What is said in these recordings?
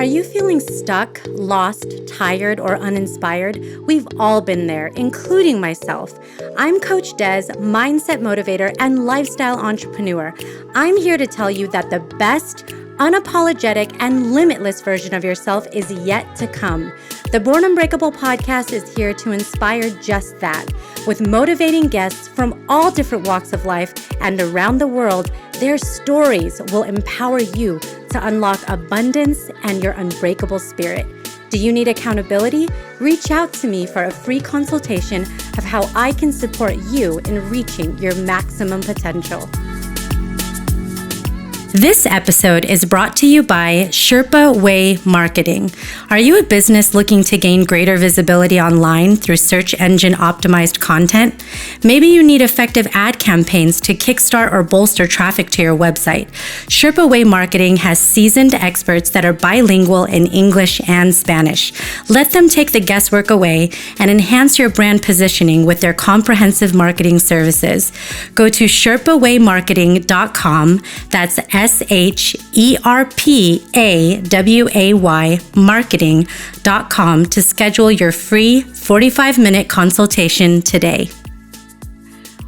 you feeling stuck, lost, tired, or uninspired? We've all been there, including myself. I'm Coach Des, mindset motivator and lifestyle entrepreneur. I'm here to tell you that the best, unapologetic, and limitless version of yourself is yet to come. The Born Unbreakable podcast is here to inspire just that. With motivating guests from all different walks of life and around the world, their stories will empower you to unlock abundance and your unbreakable spirit. Do you need accountability? Reach out to me for a free consultation of how I can support you in reaching your maximum potential. This episode is brought to you by Sherpa Way Marketing. Are you a business looking to gain greater visibility online through search engine optimized content? Maybe you need effective ad campaigns to kickstart or bolster traffic to your website. Sherpa Way Marketing has seasoned experts that are bilingual in English and Spanish. Let them take the guesswork away and enhance your brand positioning with their comprehensive marketing services. Go to sherpawaymarketing.com. That's SHERPAWAY marketing.com to schedule your free 45-minute consultation today.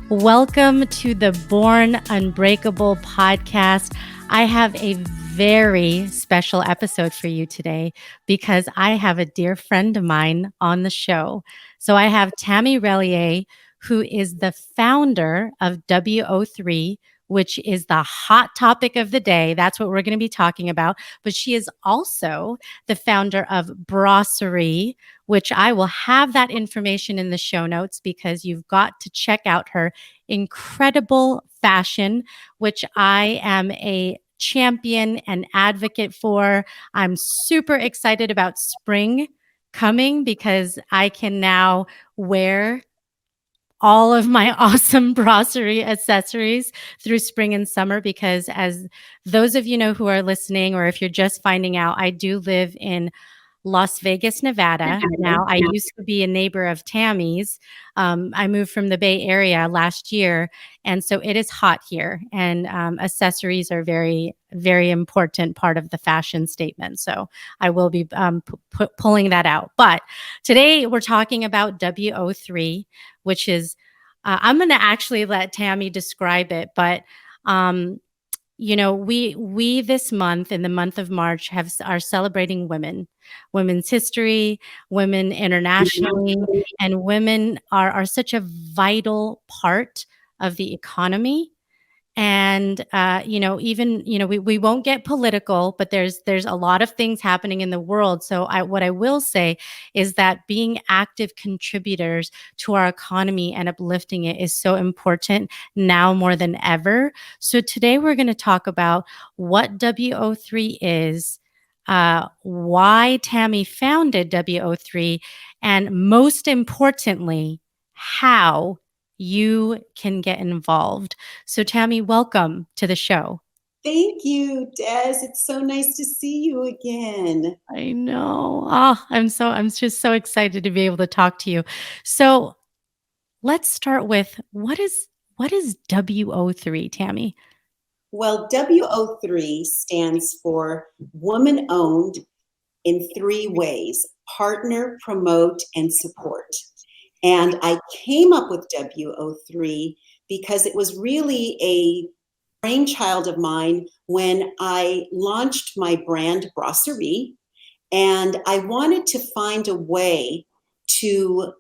Welcome to the Born Unbreakable podcast. I have a very special episode for you today because I have a dear friend of mine on the show. So I have Tammi Relyea, who is the founder of WO3, which is the hot topic of the day. That's what we're going to be talking about. But she is also the founder of Bra-serie, which I will have that information in the show notes because you've got to check out her incredible fashion, which I am a champion and advocate for. I'm super excited about spring coming because I can now wear all of my awesome Bra-serie accessories through spring and summer because, as those of you know who are listening, or if you're just finding out, I do live in Las Vegas, Nevada. Now, I used to be a neighbor of Tammi's. I moved from the Bay Area last year, and so it is hot here, and accessories are very, very important part of the fashion statement. So I will be pulling that out. But today we're talking about WO3, which is, I'm going to actually let Tammi describe it, but we this month, in the month of March, are celebrating women's history, women internationally, and women are such a vital part of the economy. And we won't get political, but there's a lot of things happening in the world. So what I will say is that being active contributors to our economy and uplifting it is so important now more than ever. So today we're going to talk about what WO3 is, why Tammi founded WO3, and most importantly, how you can get involved. So Tammi, welcome to the show. Thank you, Des. It's so nice to see you again. I know. I'm just so excited to be able to talk to you. So let's start with what is WO3, Tammi? Well, WO3 stands for Woman Owned in 3 ways: partner, promote, and support. And I came up with WO3 because it was really a brainchild of mine when I launched my brand Bra-serie, and I wanted to find a way to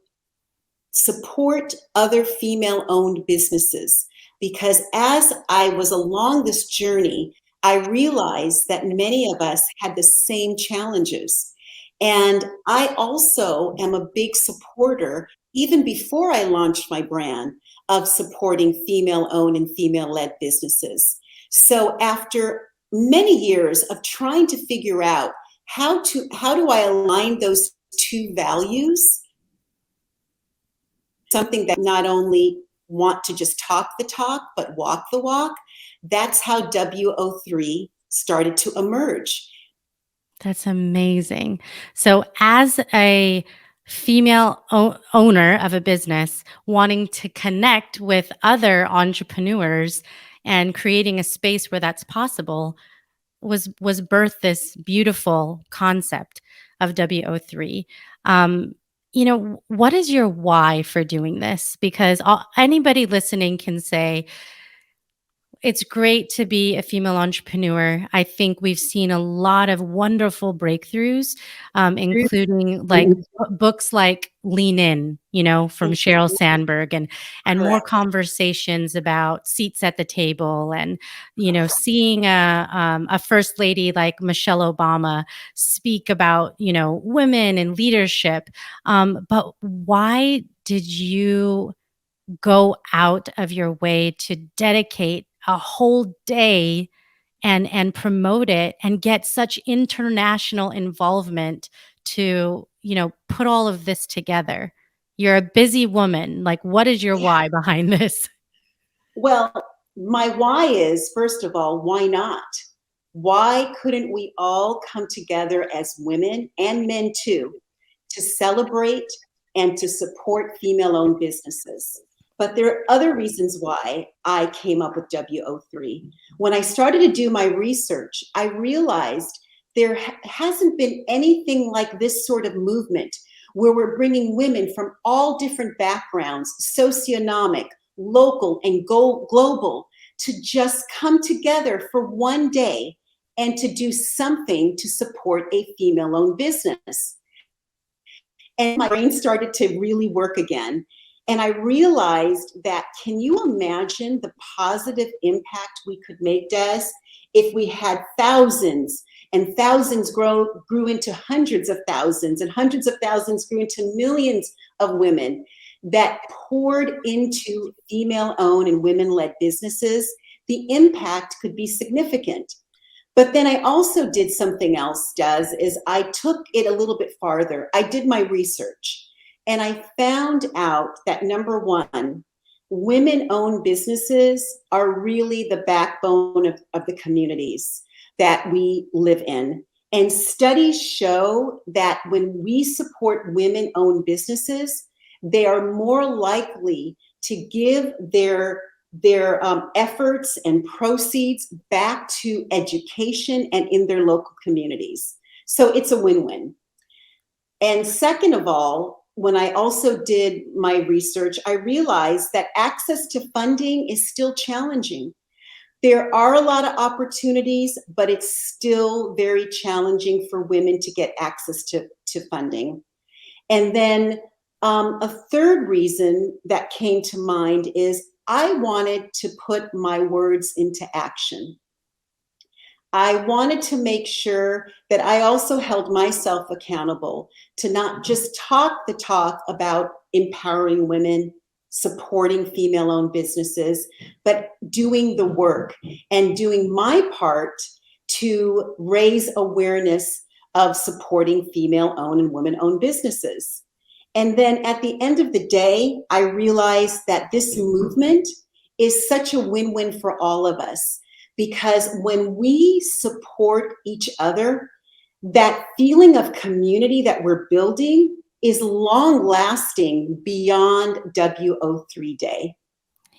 support other female-owned businesses, because as I was along this journey, I realized that many of us had the same challenges. And I also am a big supporter, even before I launched my brand, of supporting female-owned and female-led businesses. So after many years of trying to figure out how do I align those 2 values, something that not only want to just talk the talk, but walk the walk, that's how WO3 started to emerge. That's amazing. So as a female owner of a business wanting to connect with other entrepreneurs and creating a space where that's possible, was birthed this beautiful concept of WO3. Um, what is your why for doing this? Because anybody listening can say, it's great to be a female entrepreneur. I think we've seen a lot of wonderful breakthroughs, including like books like Lean In, from Sheryl Sandberg, and more Correct. conversations about seats at the table, and seeing a first lady like Michelle Obama speak about women and leadership. But why did you go out of your way to dedicate a whole day and promote it and get such international involvement to put all of this together? You're a busy woman. Like, what is your Yeah. why behind this? Well, my why is, first of all, why not? Why couldn't we all come together as women and men too to celebrate and to support female-owned businesses? But there are other reasons why I came up with WO3. When I started to do my research, I realized there hasn't been anything like this sort of movement where we're bringing women from all different backgrounds, socioeconomic, local, and global, to just come together for one day and to do something to support a female-owned business. And my brain started to really work again. And I realized that, can you imagine the positive impact we could make, Des, if we had thousands and thousands grew into hundreds of thousands, and hundreds of thousands grew into millions of women that poured into female-owned and women-led businesses? The impact could be significant. But then I also did something else, Des, is I took it a little bit farther. I did my research, and I found out that, number one, women-owned businesses are really the backbone of the communities that we live in. And studies show that when we support women-owned businesses, they are more likely to give their efforts and proceeds back to education and in their local communities. So it's a win-win. And second of all, when I also did my research, I realized that access to funding is still challenging. There are a lot of opportunities, but it's still very challenging for women to get access to funding. And then a third reason that came to mind is I wanted to put my words into action. I wanted to make sure that I also held myself accountable to not just talk the talk about empowering women, supporting female-owned businesses, but doing the work and doing my part to raise awareness of supporting female-owned and women-owned businesses. And then at the end of the day, I realized that this movement is such a win-win for all of us, because when we support each other, that feeling of community that we're building is long lasting beyond WO3 Day.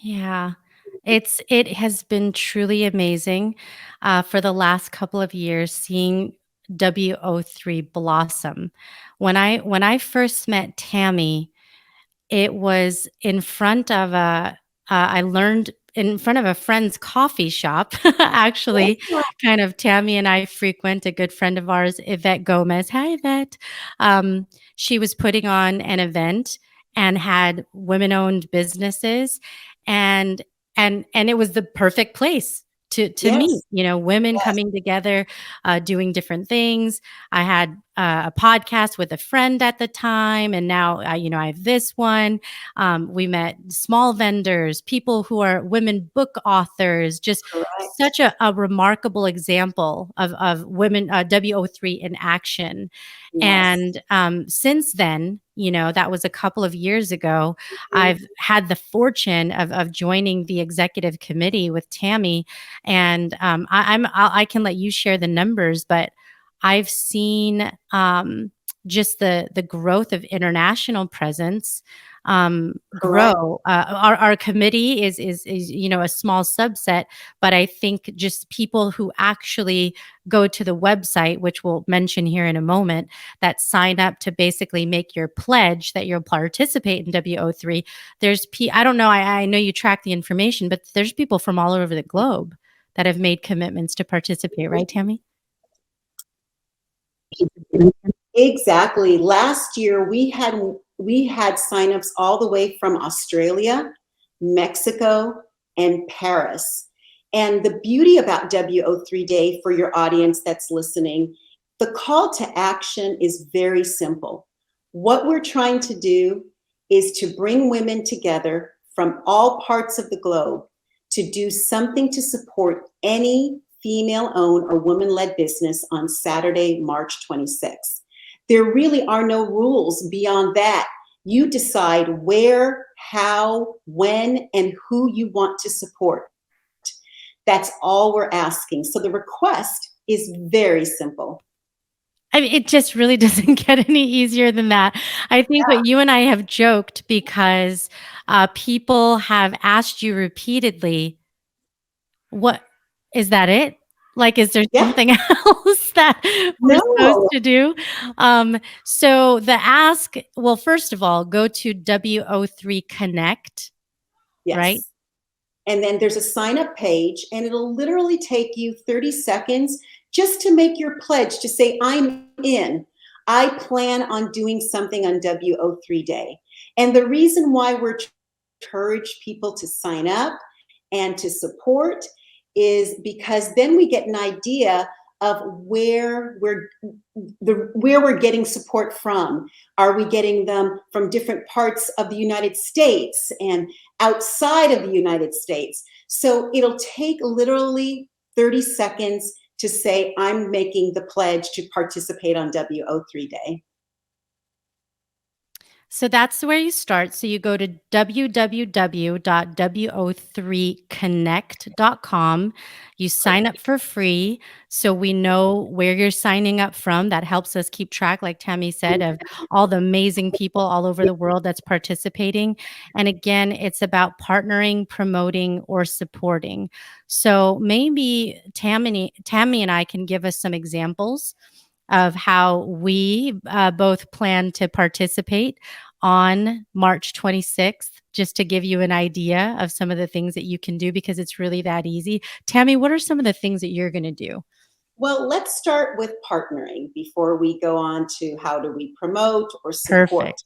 Yeah. It has been truly amazing for the last couple of years seeing WO3 blossom. When I first met Tammi, it was in front of I learned in front of a friend's coffee shop, actually. Kind of Tammi and I frequent a good friend of ours, Yvette Gomez. Hi, Yvette. She was putting on an event and had women-owned businesses, and and it was the perfect place to meet, Yes, women yes, coming together, doing different things. I had a podcast with a friend at the time, and now I have this one. We met small vendors, people who are women book authors, just correct. such a remarkable example of women, WO3 in action. Yes. And since then, that was a couple of years ago, Mhm. I've had the fortune of joining the executive committee with Tammi, and I can let you share the numbers, but I've seen just the growth of international presence. Correct. grow. Our committee is a small subset, but I think just people who actually go to the website, which we'll mention here in a moment, that sign up to basically make your pledge that you'll participate in WO3. I don't know, I know you track the information, but there's people from all over the globe that have made commitments to participate, right, Tammi? Exactly. Last year we had signups all the way from Australia, Mexico, and Paris. And the beauty about WO3 Day, for your audience that's listening, the call to action is very simple. What we're trying to do is to bring women together from all parts of the globe to do something to support any female-owned or woman-led business on Saturday, March 26th. There really are no rules beyond that. You decide where, how, when, and who you want to support. That's all we're asking. So the request is very simple. I mean, it just really doesn't get any easier than that. I think what you and I have joked because people have asked you repeatedly, what is that it? Like, is there Yeah. something else that we're supposed No. to do? So the ask, well, first of all, go to WO3 Connect, right? Yes. And then there's a sign up page, and it'll literally take you 30 seconds just to make your pledge to say, I'm in. I plan on doing something on WO3 Day. And the reason why we're encourage people to sign up and to support is because then we get an idea of where we're getting support from. Are we getting them from different parts of the United States and outside of the United States? So it'll take literally 30 seconds to say, I'm making the pledge to participate on WO3 Day. So that's where you start. So you go to www.wo3connect.com. You sign up for free. So we know where you're signing up from. That helps us keep track, like Tammi said, of all the amazing people all over the world that's participating. And again, it's about partnering, promoting, or supporting. So maybe Tammi and I can give us some examples of how we both plan to participate on March 26th, just to give you an idea of some of the things that you can do because it's really that easy. Tammi, what are some of the things that you're going to do? Well, let's start with partnering before we go on to how do we promote or support. Perfect.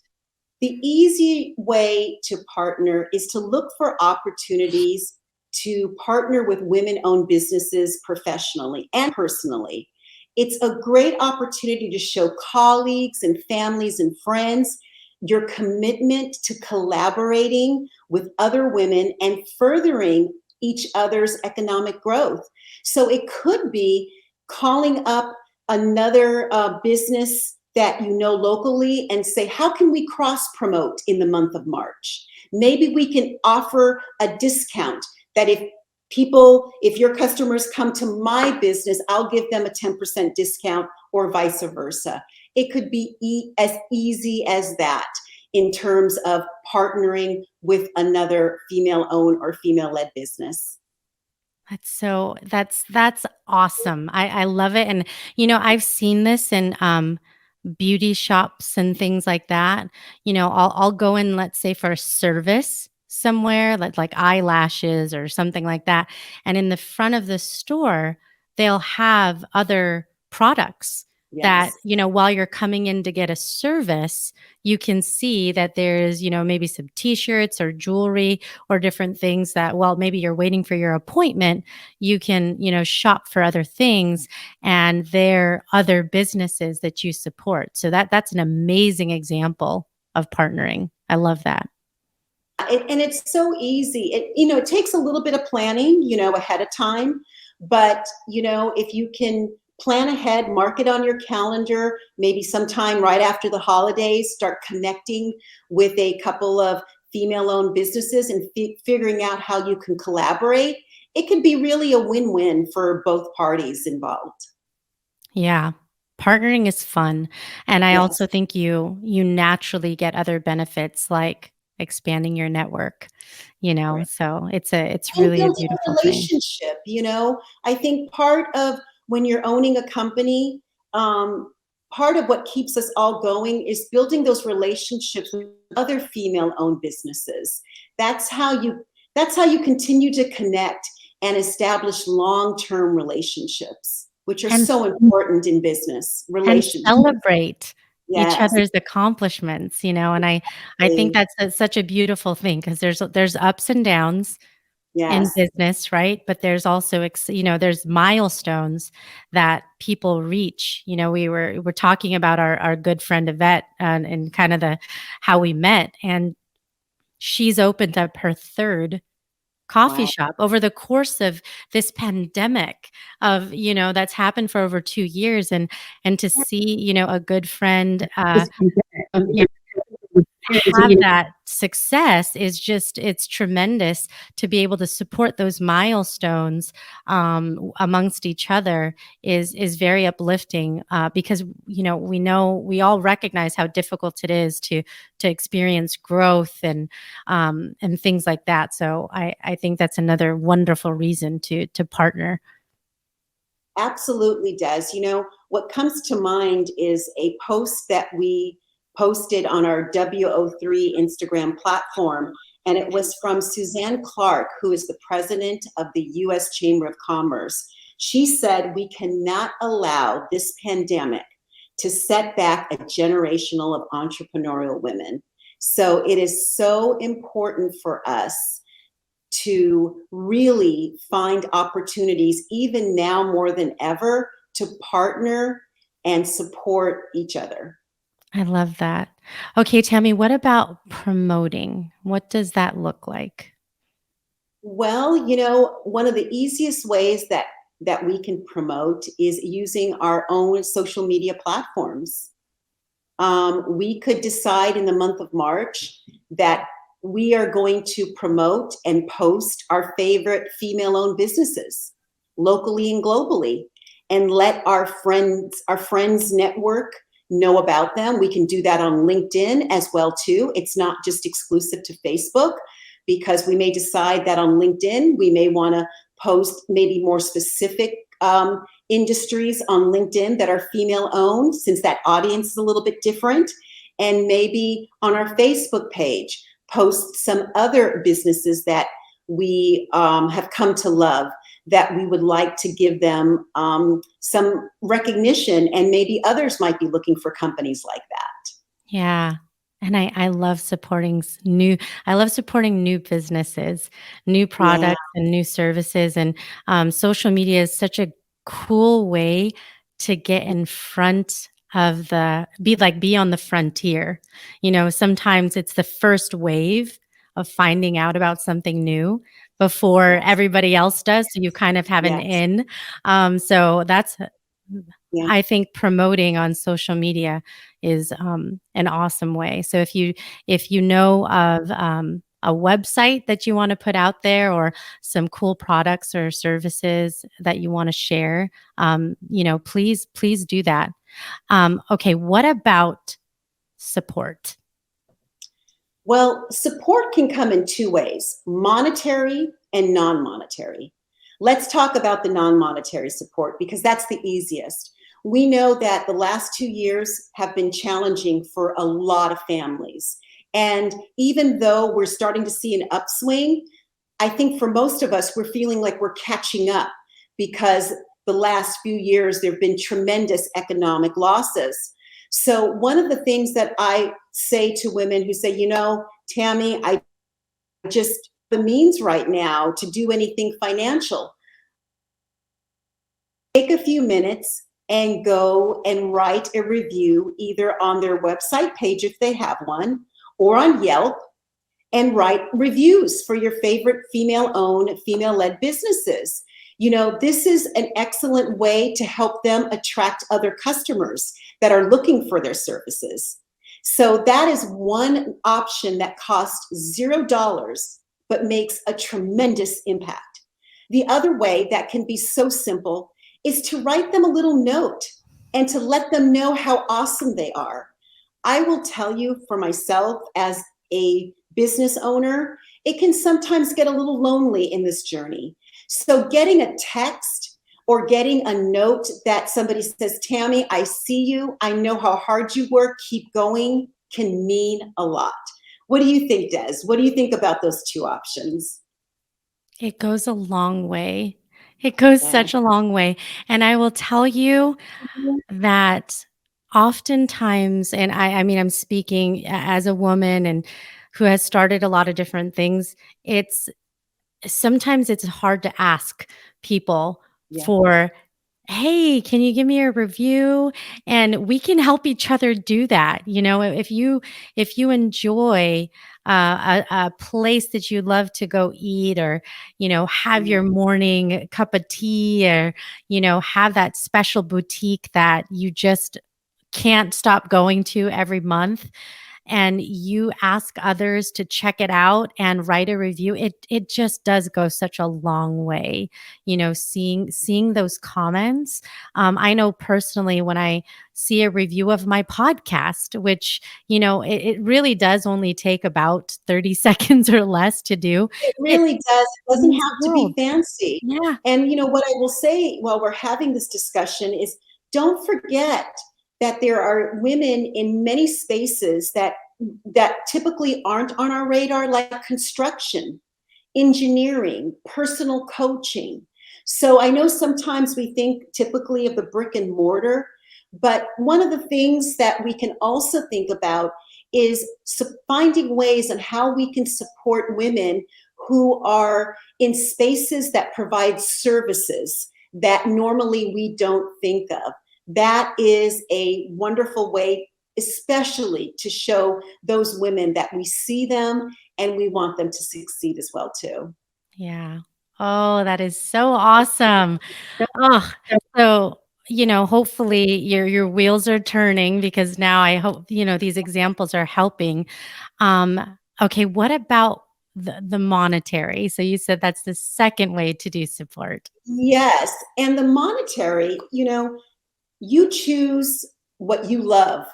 The easy way to partner is to look for opportunities to partner with women-owned businesses professionally and personally. It's a great opportunity to show colleagues and families and friends your commitment to collaborating with other women and furthering each other's economic growth. So it could be calling up another business that you know locally and say, how can we cross promote in the month of March? Maybe we can offer a discount that if your customers come to my business, I'll give them a 10% discount or vice versa. It could be as easy as that in terms of partnering with another female-owned or female-led business. That's awesome. I love it. And I've seen this in beauty shops and things like that. I'll go in, let's say, for a service somewhere, like eyelashes or something like that. And in the front of the store, they'll have other products that, Yes. while you're coming in to get a service, you can see that there's, maybe some t-shirts or jewelry or different things that, while maybe you're waiting for your appointment, you can, shop for other things, and they're other businesses that you support. So that's an amazing example of partnering. I love that. And it's so easy. It takes a little bit of planning, ahead of time. But, if you can plan ahead, mark it on your calendar, maybe sometime right after the holidays, start connecting with a couple of female-owned businesses and figuring out how you can collaborate. It could be really a win-win for both parties involved. Yeah. Partnering is fun. And I Yes. also think you naturally get other benefits like expanding your network, you know, Right. so it's And really a building a beautiful thing. relationship, I think part of when you're owning a company, part of what keeps us all going is building those relationships with other female-owned businesses. That's how you that's how you continue to connect and establish long-term relationships, which are And so important in business and relationships. celebrate each Yes, other's accomplishments, you know, and I think exactly. that's such a beautiful thing because there's ups and downs in Yes, business, right? But there's also you know, there's milestones that people reach. You know, we're talking about our good friend Yvette and kind of the how we met, and she's opened up her third coffee wow. shop over the course of this pandemic of, you know, that's happened for over 2 years, and to see, you know, a good friend, have that success is just it's tremendous to be able to support those milestones, amongst each other is very uplifting, because, you know, we all recognize how difficult it is to experience growth and things like that, so I think that's another wonderful reason to partner. Absolutely does. What comes to mind is a post that we posted on our WO3 Instagram platform, and it was from Suzanne Clark, who is the president of the US Chamber of Commerce. She said, "We cannot allow this pandemic to set back a generational of entrepreneurial women." So it is so important for us to really find opportunities, even now more than ever, to partner and support each other. I love that. Okay, Tammy, what about promoting? What does that look like? Well, one of the easiest ways that we can promote is using our own social media platforms. We could decide in the month of March that we are going to promote and post our favorite female-owned businesses locally and globally, and let our friends network know about them. We can do that on LinkedIn as well too. It's not just exclusive to Facebook, because we may decide that on LinkedIn we may want to post maybe more specific industries on LinkedIn that are female owned, since that audience is a little bit different. And maybe on our Facebook page, post some other businesses that we have come to love, that we would like to give them some recognition. And maybe others might be looking for companies like that. Yeah. And I love supporting I love supporting new businesses, new Yeah, products and new services. And social media is such a cool way to get in front of be on the frontier. You know, sometimes it's the first wave of finding out about something new before yes, everybody else does. So you kind of have an yes, in. So that's yeah. I think promoting on social media is an awesome way. So if you know of a website that you want to put out there or some cool products or services that you want to share, you know, please do that. Okay, what about support? Well, support can come in two ways: monetary and non monetary. Let's talk about the non monetary support, because that's the easiest. We know that the last 2 years have been challenging for a lot of families. And even though we're starting to see an upswing, I think for most of us, we're feeling like we're catching up, because the last few years there have been tremendous economic losses. So, one of the things that I say to women who say, Tammy, I just the means right now to do anything financial, take a few minutes and go and write a review either on their website page if they have one, or on Yelp, and write reviews for your favorite female-owned, female-led businesses. This is an excellent way to help them attract other customers that are looking for their services. So that is one option that costs $0 but makes a tremendous impact. The other way that can be so simple is to write them a little note and to let them know how awesome they are. I will tell you, for myself, as a business owner, it can sometimes get a little lonely in this journey. So getting a text or getting a note that somebody says, Tammi, I see you. I know how hard you work. Keep going, can mean a lot. What do you think, Des? What do you think about those two options? It goes a long way. It goes Yeah. such a long way. And I will tell you that oftentimes, and I mean, I'm speaking as a woman and who has started a lot of different things. It's sometimes it's hard to ask people Yeah. for, "Hey, can you give me a review?" And we can help each other do that. You know, if you enjoy a place that you love to go eat, or have Yeah. your morning cup of tea, or have that special boutique that you just can't stop going to every month, and you ask others to check it out and write a review, it just does go such a long way. Seeing those comments. I know personally, when I see a review of my podcast, which it really does only take about 30 seconds or less to do. It it, really does. It it doesn't means have the to be world. fancy. Yeah. And what I will say while we're having this discussion is, don't forget that there are women in many spaces that typically aren't on our radar, like construction, engineering, personal coaching. So I know sometimes we think typically of the brick and mortar, but one of the things that we can also think about is finding ways on how we can support women who are in spaces that provide services that normally we don't think of. That is a wonderful way, especially to show those women that we see them and we want them to succeed as well too. Yeah. Oh, that is so awesome. Oh, so, hopefully your wheels are turning, because now I hope, these examples are helping. Okay, what about the monetary? So you said that's the second way to do support. Yes, and the monetary, you choose what you love.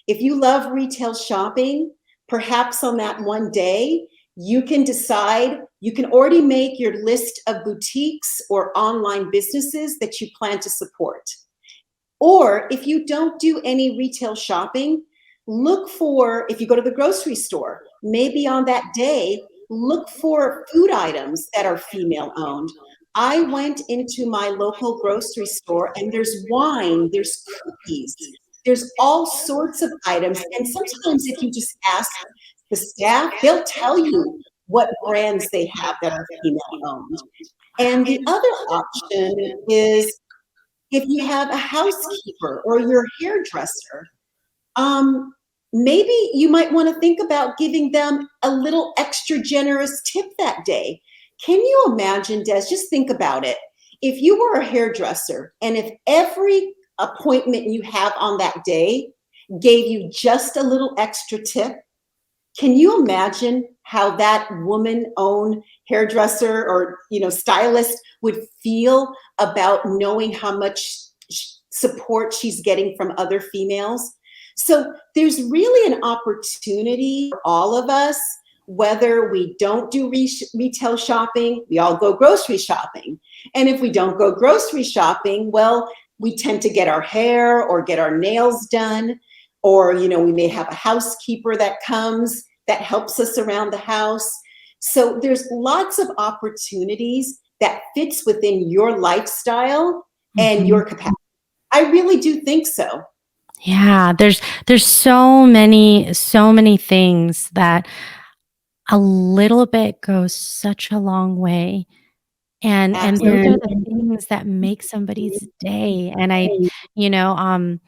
If you love retail shopping, perhaps on that one day, you can decide, you can already make your list of boutiques or online businesses that you plan to support. Or if you don't do any retail shopping, look for, if you go to the grocery store, maybe on that day, look for food items that are female owned. I went into my local grocery store and there's wine, there's cookies, there's all sorts of items. And sometimes if you just ask the staff, they'll tell you what brands they have that are female owned. And the other option is, if you have a housekeeper or your hairdresser, um, maybe you might want to think about giving them a little extra generous tip that day. Can you imagine, Des? Just think about it. If you were a hairdresser and if every appointment you have on that day gave you just a little extra tip, can you imagine how that woman-owned hairdresser or stylist would feel about knowing how much support she's getting from other females? So there's really an opportunity for all of us, whether we don't do retail shopping, we all go grocery shopping. And if we don't go grocery shopping, well, we tend to get our hair or get our nails done, or we may have a housekeeper that comes that helps us around the house. So there's lots of opportunities that fits within your lifestyle and Mhm. your capacity. I really do think so. Yeah, there's so many things that a little bit goes such a long way. And those Absolutely. are the things that make somebody's day. And you know, um,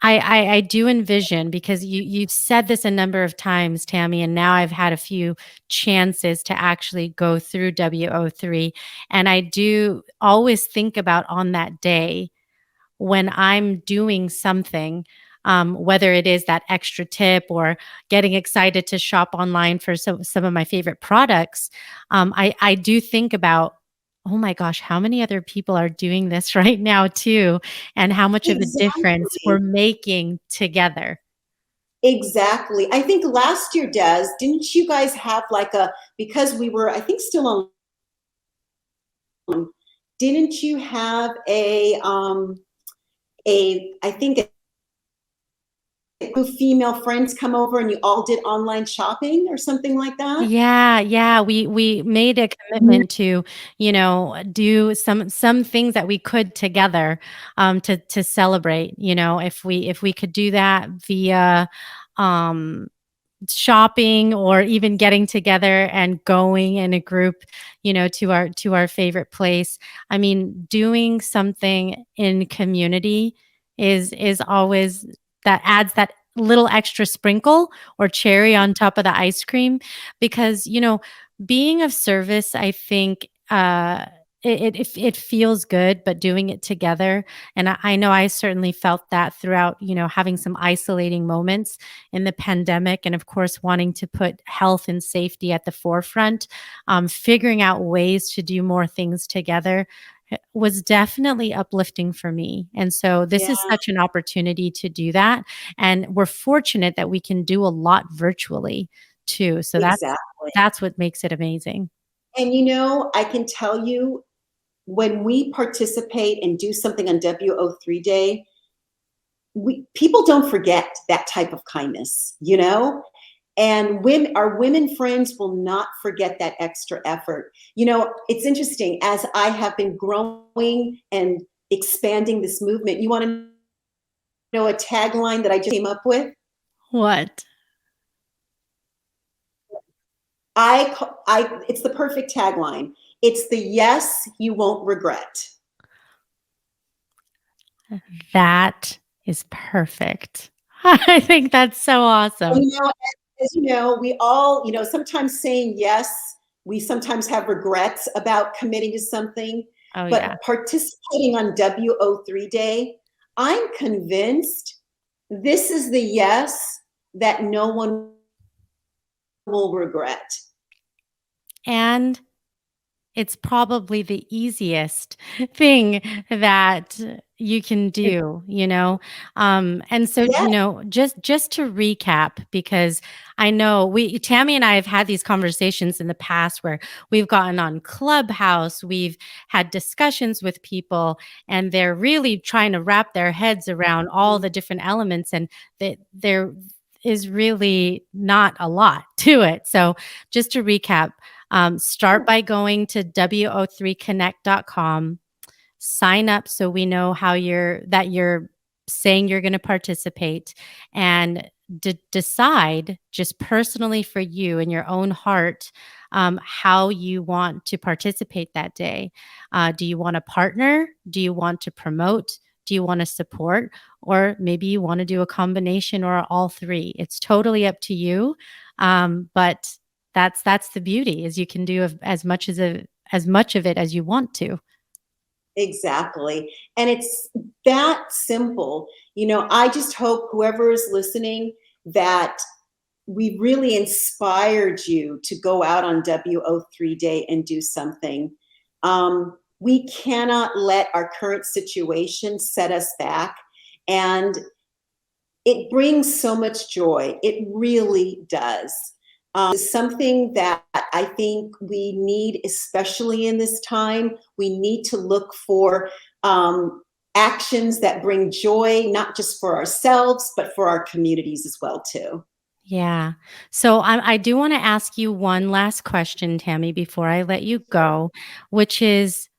I do envision, because you've said this a number of times, Tammi, and now I've had a few chances to actually go through WO3, and I do always think about, on that day when I'm doing something, whether it is that extra tip or getting excited to shop online for some of my favorite products. I do think about, oh my gosh, how many other people are doing this right now too, and how much of a difference we're Exactly. making together. Exactly. I think last year, Des, didn't you guys have like because we were, I think, still on, didn't you have I think female friends come over and you all did online shopping or something like that? Yeah, we made a commitment to, do some things that we could together, to celebrate, if we could do that via, um shopping or even getting together and going in a group, to our favorite place. I mean, doing something in community is always that adds that little extra sprinkle or cherry on top of the ice cream because, being of service, I think, it feels good, but doing it together, and I know I certainly felt that throughout, having some isolating moments in the pandemic, and of course, wanting to put health and safety at the forefront, figuring out ways to do more things together was definitely uplifting for me. And so this Yeah, is such an opportunity to do that. And we're fortunate that we can do a lot virtually too. So exactly. that's what makes it amazing. And I can tell you, when we participate and do something on WO3 Day, people don't forget that type of kindness. And our women friends will not forget that extra effort. It's interesting, as I have been growing and expanding this movement. You want to know a tagline that I just came up with? What? It's the perfect tagline. It's the yes you won't regret. That is perfect. I think that's so awesome. And, as you know, we all, sometimes saying yes, we sometimes have regrets about committing to something, Oh, yeah. but participating on WO3 Day, I'm convinced this is the yes that no one will regret. And it's probably the easiest thing that you can do. And so, Yeah. just to recap, because I know Tammy and I have had these conversations in the past where we've gotten on Clubhouse, we've had discussions with people, and they're really trying to wrap their heads around all the different elements, and that there is really not a lot to it. So, just to recap, start by going to wo3connect.com, sign up so we know that you're saying you're going to participate, and decide just personally for you in your own heart, how you want to participate that day. Do you want to partner? Do you want to promote? Do you want to support? Or maybe you want to do a combination or all three. It's totally up to you. But that's the beauty, is you can do as much of it as you want to. Exactly. And it's that simple. I just hope whoever is listening that we really inspired you to go out on WO3 Day and do something. We cannot let our current situation set us back. And it brings so much joy. It really does. It's something that I think we need, especially in this time. We need to look for actions that bring joy, not just for ourselves, but for our communities as well, too. Yeah. So I do want to ask you one last question, Tammy, before I let you go, which is,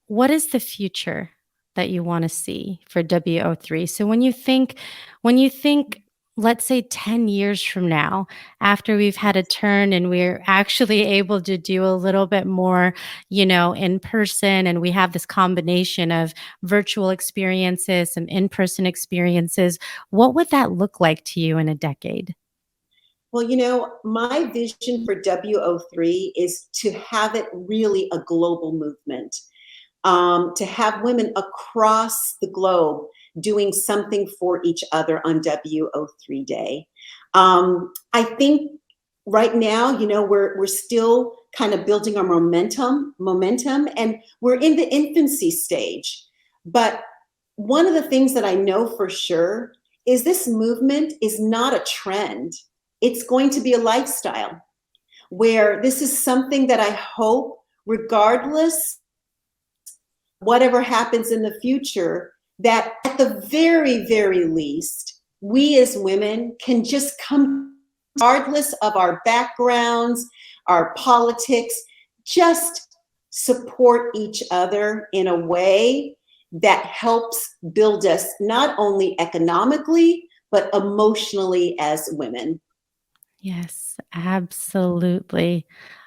what is the future that you want to see for WO3? So when you think, let's say 10 years from now, after we've had a turn and we're actually able to do a little bit more, in person, and we have this combination of virtual experiences and in-person experiences, what would that look like to you in a decade? Well, my vision for WO3 is to have it really a global movement, to have women across the globe doing something for each other on WO3 Day. I think right now, we're still kind of building our momentum, and we're in the infancy stage. But one of the things that I know for sure is this movement is not a trend. It's going to be a lifestyle where this is something that I hope, regardless whatever happens in the future, that at the very, very least, we as women can just come, regardless of our backgrounds, our politics, just support each other in a way that helps build us not only economically, but emotionally as women. Yes, absolutely.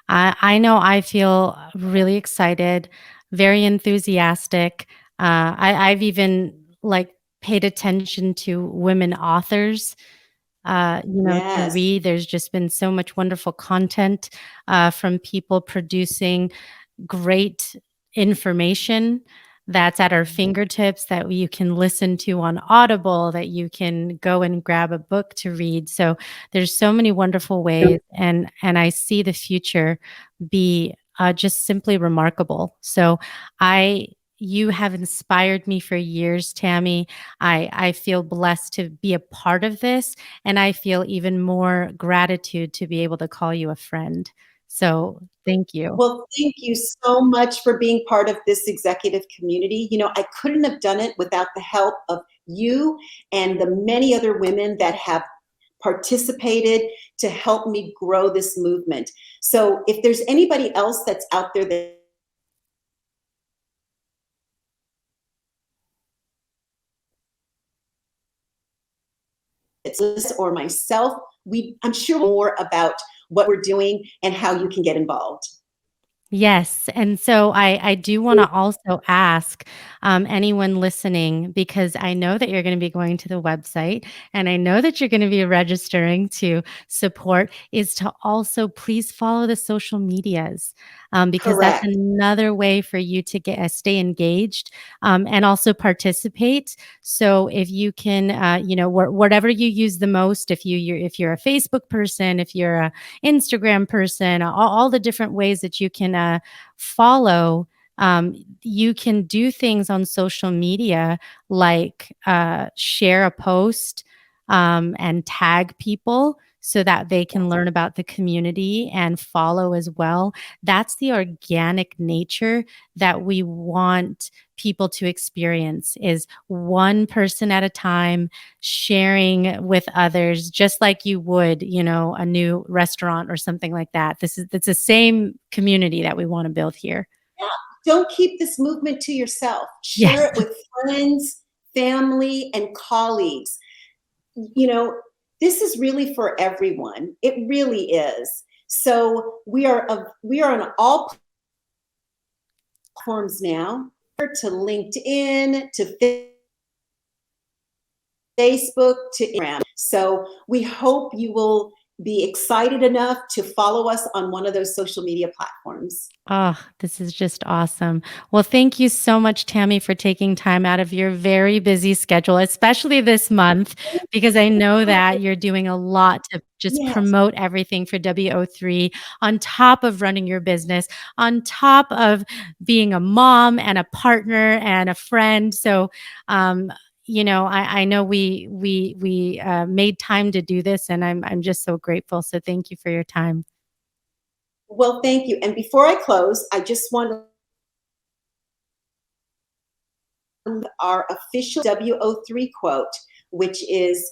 I know I feel really excited, very enthusiastic. I've even like paid attention to women authors, to Yes. read. There's just been so much wonderful content from people producing great information that's at our fingertips that you can listen to on Audible, that you can go and grab a book to read. So there's so many wonderful ways, and I see the future be just simply remarkable. So I you have inspired me for years, Tammi. I feel blessed to be a part of this, and I feel even more gratitude to be able to call you a friend. So thank you. Well, thank you so much for being part of this executive community. You know, I couldn't have done it without the help of you and the many other women that have participated to help me grow this movement. So if there's anybody else that's out there that's or myself, I'm sure more about what we're doing and how you can get involved. Yes, and so I do wanna also ask, anyone listening, because I know that you're gonna be going to the website, and I know that you're gonna be registering to support, is to also please follow the social medias, because that's Correct. another way for you to get stay engaged, and also participate. So if you can, whatever you use the most, if you're a Facebook person, if you're a Instagram person, all the different ways that you can follow. You can do things on social media like share a post and tag people so that they can learn about the community and follow as well. That's the organic nature that we want people to experience, is one person at a time sharing with others, just like you would, a new restaurant or something like that. It's the same community that we want to build here. Yeah. Don't keep this movement to yourself. Share Yes. it with friends, family, and colleagues. You know, this is really for everyone. It really is. So we are on all platforms now, to LinkedIn, to Facebook, to Instagram. So we hope you will be excited enough to follow us on one of those social media platforms. Oh, this is just awesome. Well, thank you so much, Tammi, for taking time out of your very busy schedule, especially this month, because I know that you're doing a lot to just Yes. promote everything for WO3 on top of running your business, on top of being a mom and a partner and a friend. So, I know we made time to do this, and I'm just so grateful. So thank you for your time. Well, thank you. And before I close, I just want to our official WO3 quote, which is,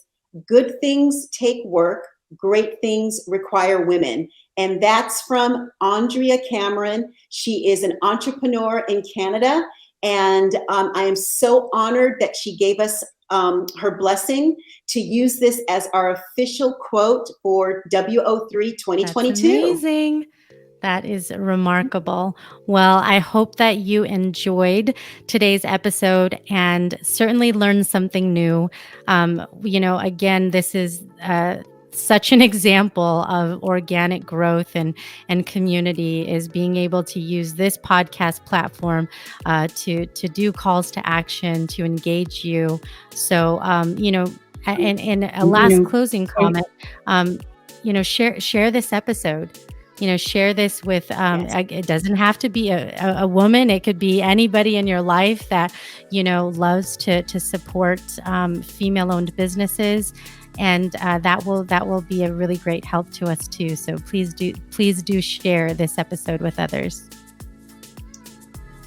"Good things take work, great things require women." And that's from Andrea Cameron. She is an entrepreneur in Canada. And I am so honored that she gave us her blessing to use this as our official quote for WO3 That's 2022. amazing. That is remarkable. Well, I hope that you enjoyed today's episode and certainly learned something new. Again, this is such an example of organic growth and community, is being able to use this podcast platform to do calls to action, to engage you. So, and a last closing comment, share this episode share this with, Yes. it doesn't have to be a woman. It could be anybody in your life that, loves to support female-owned businesses. And that will be a really great help to us too. So please do share this episode with others.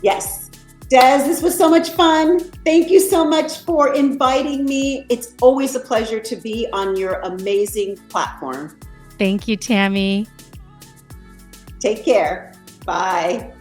Yes. Des, this was so much fun. Thank you so much for inviting me. It's always a pleasure to be on your amazing platform. Thank you, Tammi. Take care. Bye.